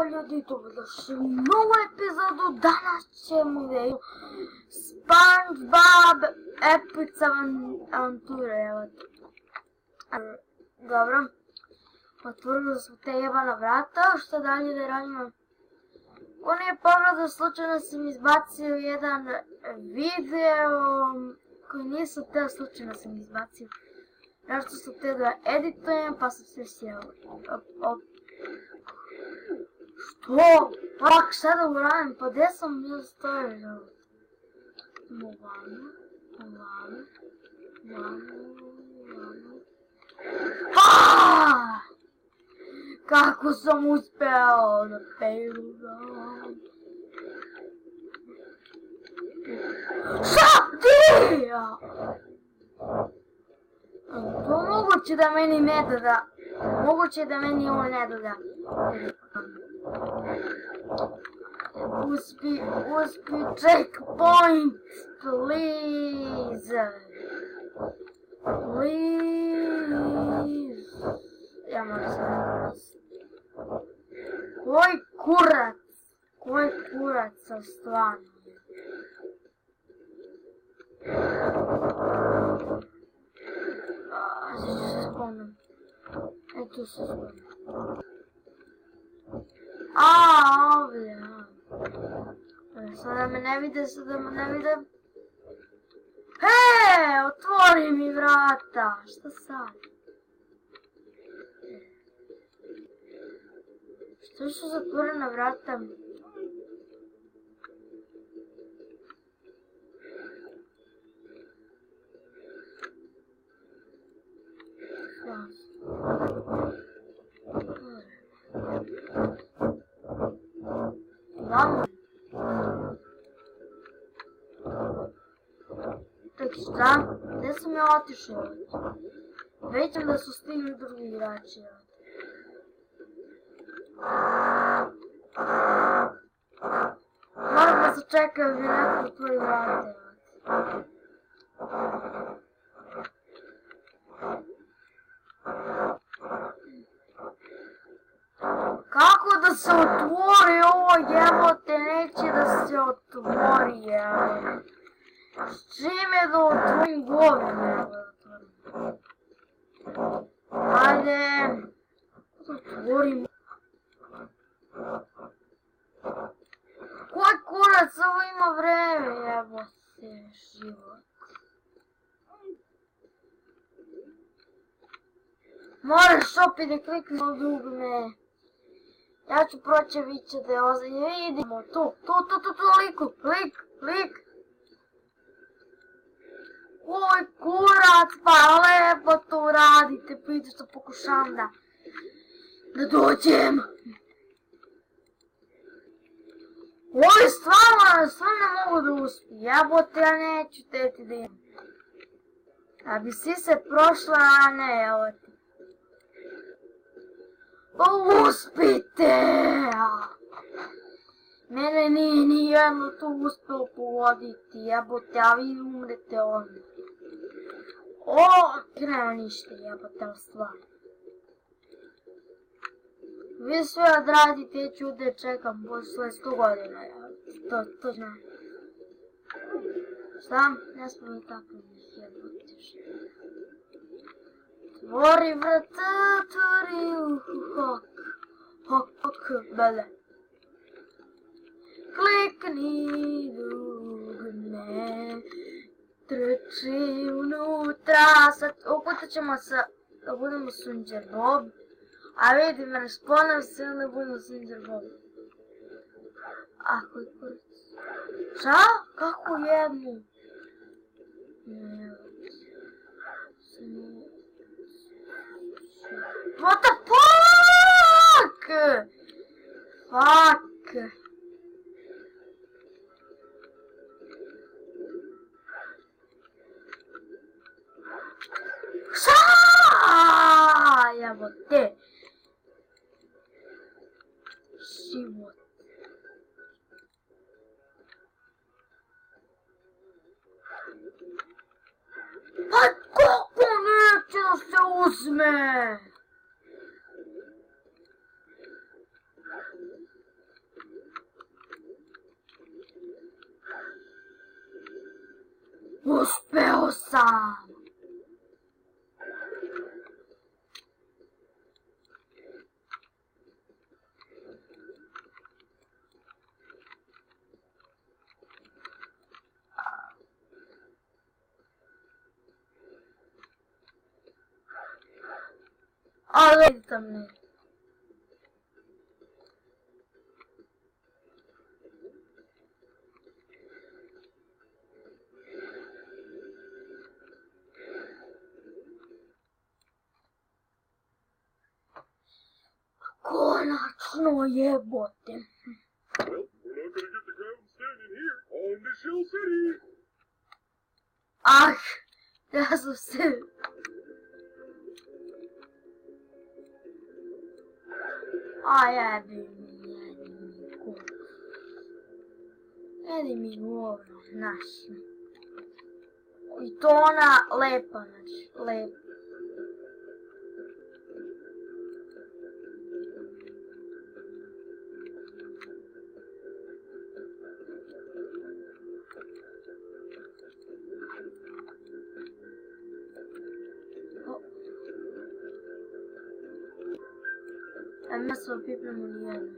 Ljudi, dobrodošli u novu epizodu. Danas ćemo vidjeti SpongeBob ep2 avanture. Dobro. Otvorili smo te jebana vrata. Šta dalje da radimo? Ko nije pogledao, slučajno sam izbacio jedan video koji nisam teo, slučajno sam izbacio. Nešto sam teo da editujem, pa sam se sjela. Što? Pak, šta da uradim? Pa gdje sam bio stojao? Ovamo. Kako sam uspeo da peruram? Šta? Di? To moguće da meni ne doda. Moguće da meni ovo ne doda. Uspi checkpoint, please. Ja moram se napraviti. Koji kurac sam stvarno. Sada ću se spomnim. Tu se spomnim. Ovdje. Sada me ne vide, otvori mi vrata. Šta sad? Što su zatvorena vrata? Vamo. Tek šta? Gdje sam ja otišao? Većam da su stigli drugi igrači. Moram da se čekaju gdje neko otvori vrata. Kako da se otvori ovo, jebote, neće da se otvori, jebote. S čime da otvorim govine? Ajde. Otvorim. Koji kurac, ovo ima vreme, jebote, život. Moraš opet da kliknem od dugme. Ja ću proći viće da je ozadnje. Vidimo, tu, lik. Oj, kurac, pa lepo to radite, pite što pokušavam da dođem. Oj, stvarno ne mogu da uspijem. Jebote, ja neću teti da imam. Da bi si se prošla, a ne, evo ti. Uspite! Mene nije nijedno tu uspelo povoditi, jebote, a vi umrete ovdje. Nema ništa, jebote, ali stvarno. Vi sve odradite, ja ću da čekam posle 100 godina, jebote, to znam. Šta? Ne smemo tako njih, jebote, Tvori vrata, tvori hok, bele. Klikni dugme, trči unutra. Sad uputat ćemo da budemo suncer Bob. A vidim, responam se da budemo suncer Bob. Koji kurac? Šta? Kako jednu? What the fuck? Šta? Jebote. Život. Pa kako neće da se uzme? Uspeo sam! Ali tam ne. Konačno jebote. Ah, ja sam se... A jebi mi kuk. Jedi mi govno, naš. I to ona lepa, znači, lepa. Mi se opipnemo nijedno.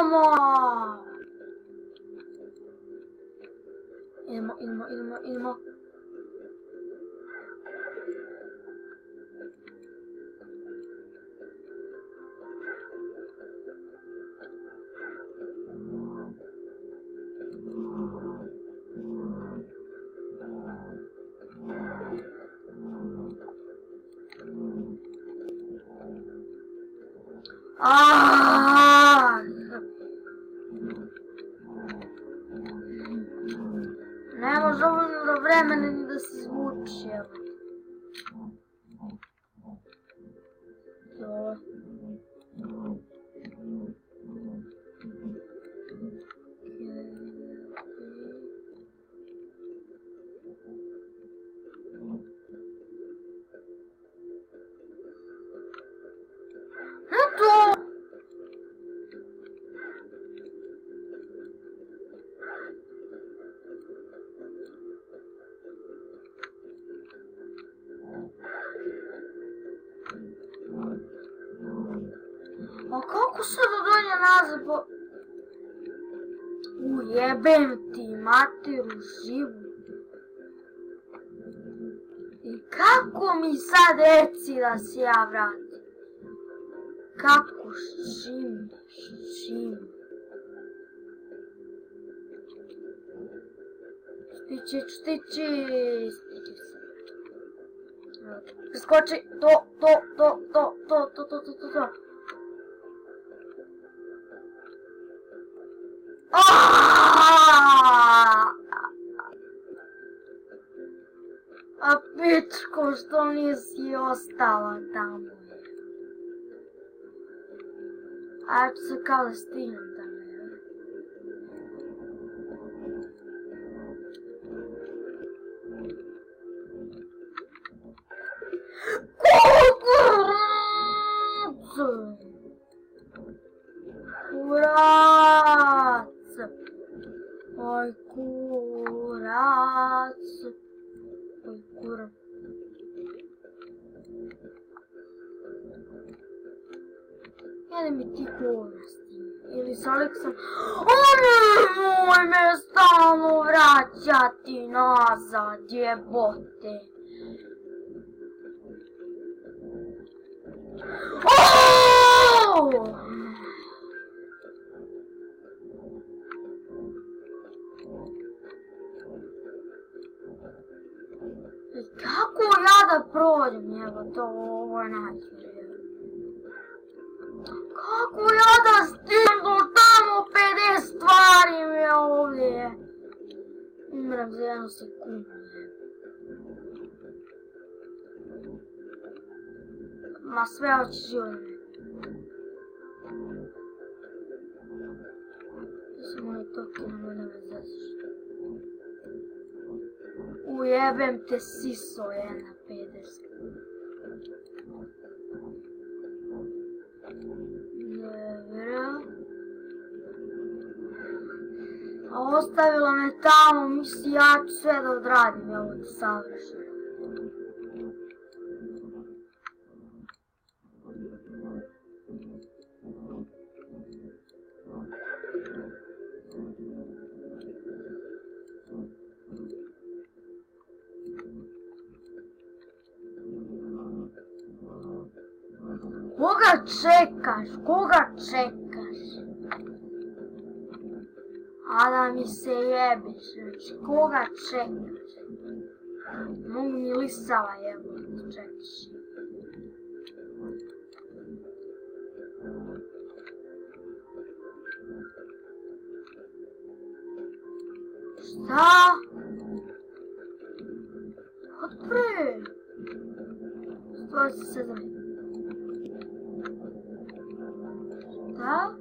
Omo! Idemo. Ne može dovoljno vremena ni da se izvuči, evo. A kako se da donje nazad po... Ujebem ti materu živu. I kako mi sad reci da se ja vratim? Kako šim? Stići. Preskoči, to. A pičko, što nisi ostala tamo? A ja ću se kao da stignem tamo. Kurac! Oj, kurac! Oj, kurac! Jede mi ti kurasti. Ili s Aleksom... Nemoj me stalno vraćati nazad, jebote! Kako ja da prođem, evo to, ovo je najbolje. Kako ja da stignem do tamo 50 stvari mi je ovdje. Umrem za 1 sekundu. Ma sve hoće život. Samo je to kino da me zaziš. Ujebem te siso, 1,50. Ostavila me tamo, misli ja ću sve da odradim, evo ti savršeno. Koga čekaš? Koga čekaš? A da mi se jebeš, znači, koga čekaš? Mogu mi lisava jebati, čekaš. Šta? Otpre! Stvoj se sedam. Šta?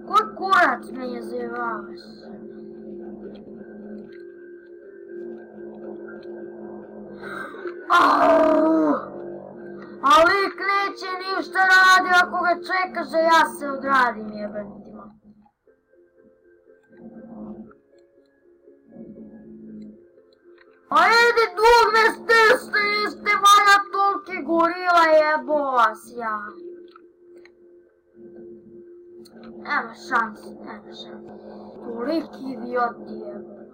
Koji kurac me je zajebavaš? A lik neće ništa radi ako ga čekaš da ja se odradim jebantima. A idi dugme stisni, niste valja toliki gorila jebo vas ja. Nema šansi, nema šansi. Toliki idioti jebo vas.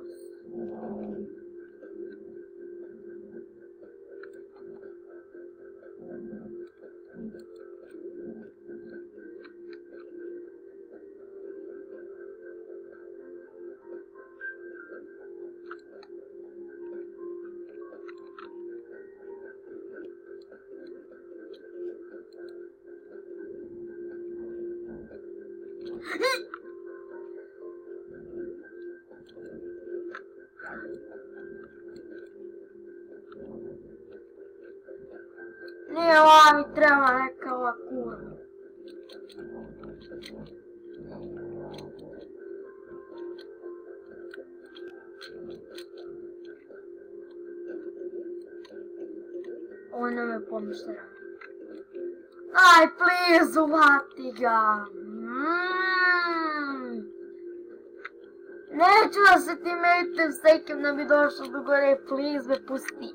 Nije ova mi treba neka ova kurva. Ovo ne me pomišlja. Aj, please, uvati ga. Neću da se ti metem s nekim da bi došao do gore, please me pusti.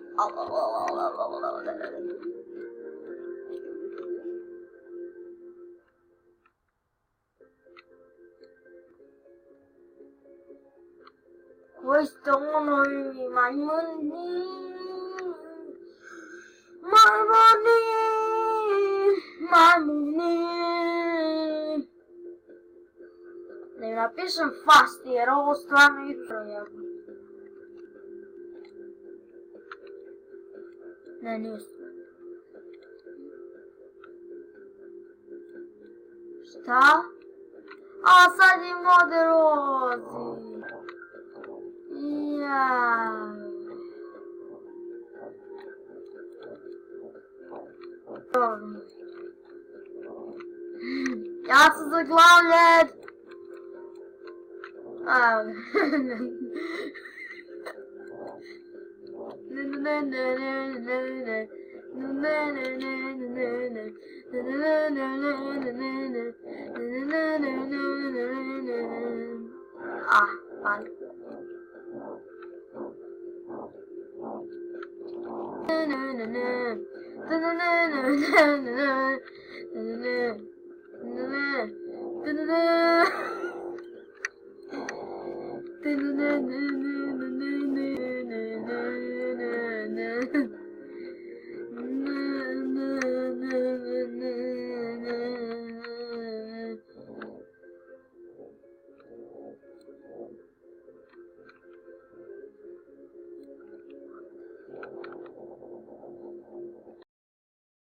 Koji ste onovi majmuni? Majmuni! Majmuni! Da im napišem fast jer ovo stvarno igra. Ne, nisu. Šta? A sad im ode rozi. Ja. Ja sam zaglavljen. Pan.